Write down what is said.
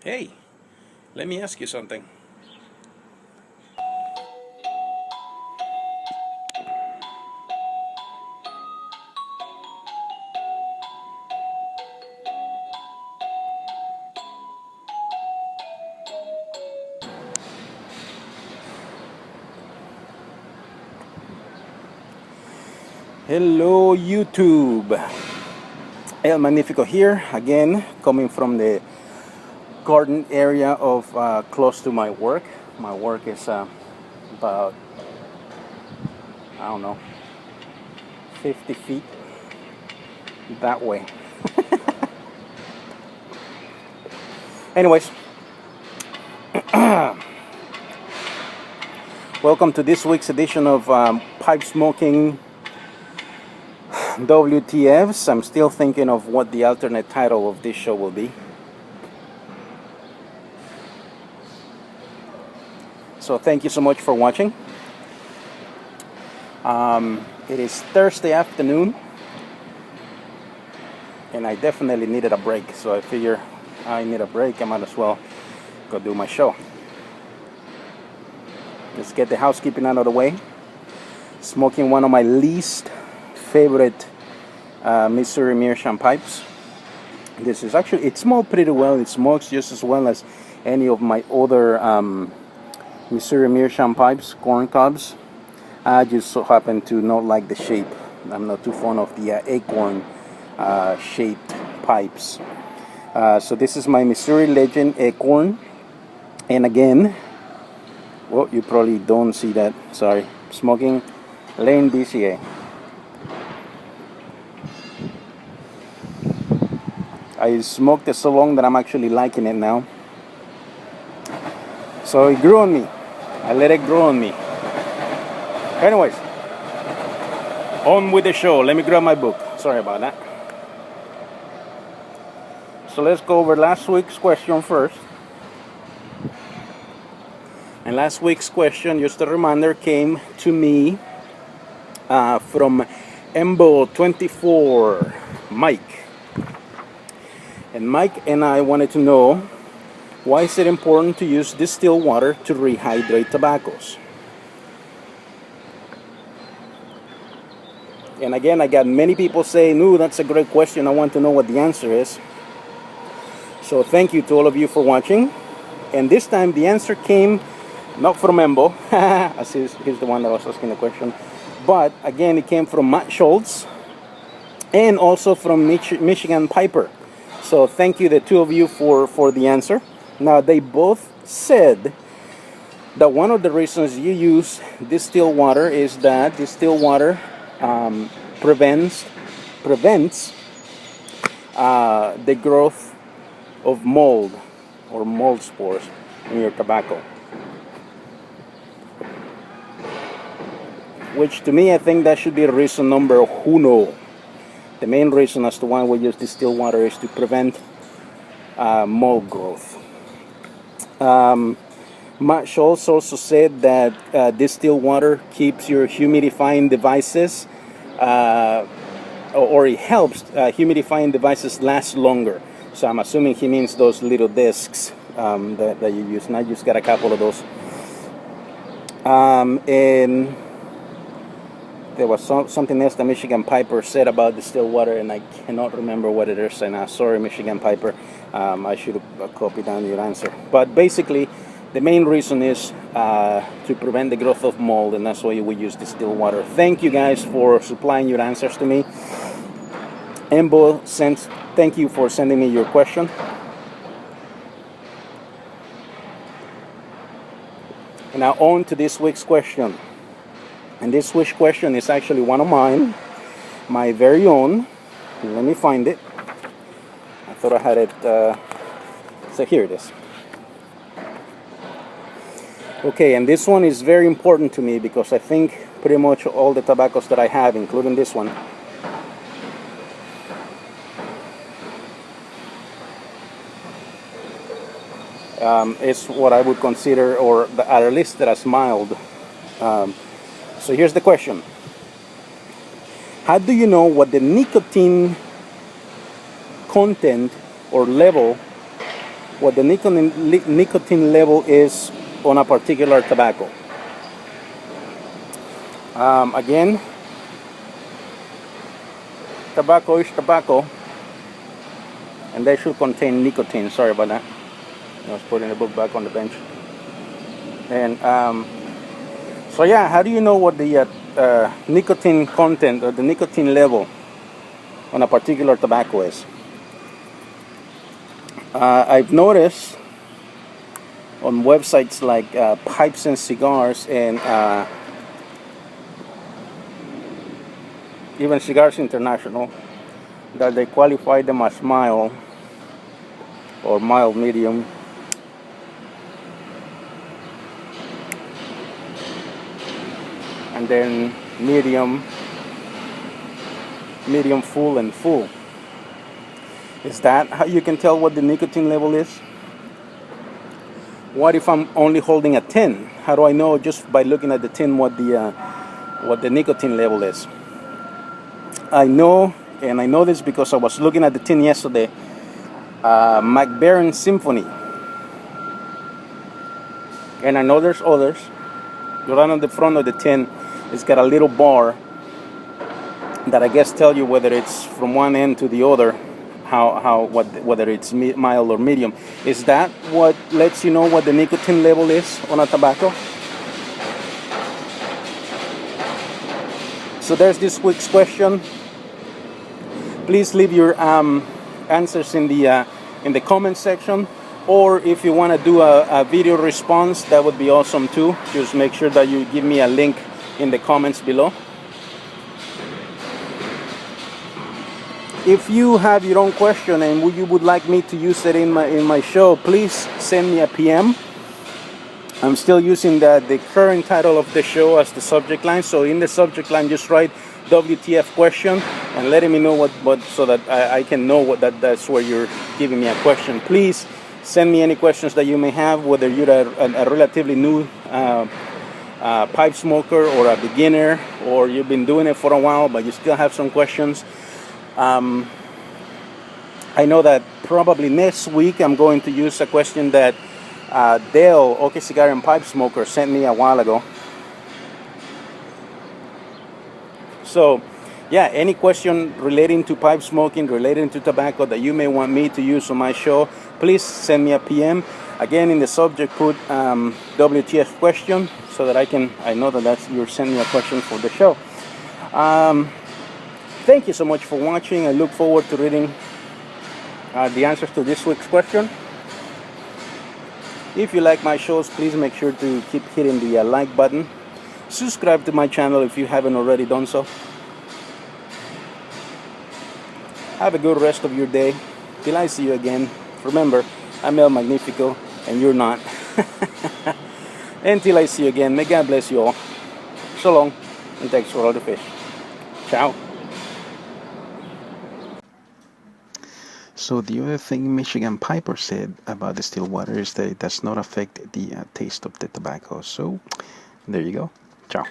Hey, let me ask you something. Hello YouTube. El Magnifico here, again, coming from the garden area of close to my work. My work is about, I don't know, 50 feet that way. Anyways, welcome to this week's edition of Pipe Smoking WTFs. I'm still thinking of what the alternate title of this show will be. So thank you so much for watching. It is Thursday afternoon, and I definitely needed a break. So I figure I need a break. I might as well go do my show. Let's get the housekeeping out of the way. Smoking one of my least favorite Missouri Meerschaum pipes. This is actually, it smokes pretty well. It smokes just as well as any of my other Missouri Meerschaum pipes, corn cobs. I just so happen to not like the shape. I'm not too fond of the acorn shaped pipes. So this is my Missouri Legend Acorn. And again, well, you probably don't see that. Sorry. Smoking Lane BCA. I smoked it so long that I'm actually liking it now. So it grew on me. I let it grow on me. Anyways, on with the show. Let me grab my book. Sorry about that. So let's go over last week's question first. And last week's question, just a reminder, came to me from Embo24, Mike. And Mike and I wanted to know, why is it important to use distilled water to rehydrate tobaccos? And again, I got many people saying, "Ooh, that's a great question. I want to know what the answer is." So thank you to all of you for watching. And this time the answer came not from Embo, as he's the one that was asking the question, but again, it came from Matt Schultz and also from Michigan Piper. So thank you, the two of you, for the answer. Now, they both said that one of the reasons you use distilled water is that distilled water prevents the growth of mold or mold spores in your tobacco. Which to me, I think that should be reason number uno. The main reason as to why we use distilled water is to prevent mold growth. Matt Schultz also said that distilled water keeps your humidifying devices, or it helps humidifying devices last longer. So I'm assuming he means those little discs that you use. And I just got a couple of those. And there was something else that Michigan Piper said about distilled water, and I cannot remember what it is. And sorry, Michigan Piper, I should have copied down your answer. But basically, the main reason is to prevent the growth of mold, and that's why we use distilled water. Thank you guys for supplying your answers to me. Embo, thank you for sending me your question. And now on to this week's question. And this week's question is actually one of mine, my very own. Let me find it. I thought I had it. So here it is. Okay, and this one is very important to me because I think pretty much all the tobaccos that I have, including this one, is what I would consider, or at least that is mild. So here's the question. How do you know what the nicotine content or level what the nicotine level is on a particular tobacco. Again, tobacco is tobacco, and they should contain nicotine. Sorry about that. I was putting the book back on the bench. And so yeah, how do you know what the nicotine content or the nicotine level on a particular tobacco is? I've noticed on websites like Pipes and Cigars and even Cigars International that they qualify them as mild or mild medium. And then medium full, and full. Is that how you can tell what the nicotine level is? What if I'm only holding a tin? How do I know just by looking at the tin what the nicotine level is? I know, and I know this because I was looking at the tin yesterday. McBaron Symphony, and I know there's others. Right on the front of the tin, it's got a little bar that I guess tell you whether it's from one end to the other, whether it's mild or medium. Is that what lets you know what the nicotine level is on a tobacco? So there's this week's question. Please leave your answers in the comment section, or if you want to do a video response, that would be awesome too. Just make sure that you give me a link in the comments below. If you have your own question and you would like me to use it in my show, please send me a PM. I'm still using the current title of the show as the subject line. So in the subject line, just write WTF question and letting me know what so that I can know that's where you're giving me a question. Please send me any questions that you may have, whether you're a relatively new pipe smoker or a beginner, or you've been doing it for a while but you still have some questions. I know that probably next week I'm going to use a question that Dale, OK Cigar and Pipe Smoker, sent me a while ago. So yeah, any question relating to pipe smoking, relating to tobacco that you may want me to use on my show, please send me a PM. Again, in the subject put WTF question, so that I know that you're sending me a question for the show. Thank you so much for watching. I look forward to reading the answers to this week's question. If you like my shows, please make sure to keep hitting the like button. Subscribe to my channel if you haven't already done so. Have a good rest of your day. Till I see you again. Remember, I'm El Magnifico and you're not. Until I see you again, may God bless you all. So long, and thanks for all the fish. Ciao. So the other thing Michigan Piper said about the still water is that it does not affect the taste of the tobacco. So there you go. Ciao.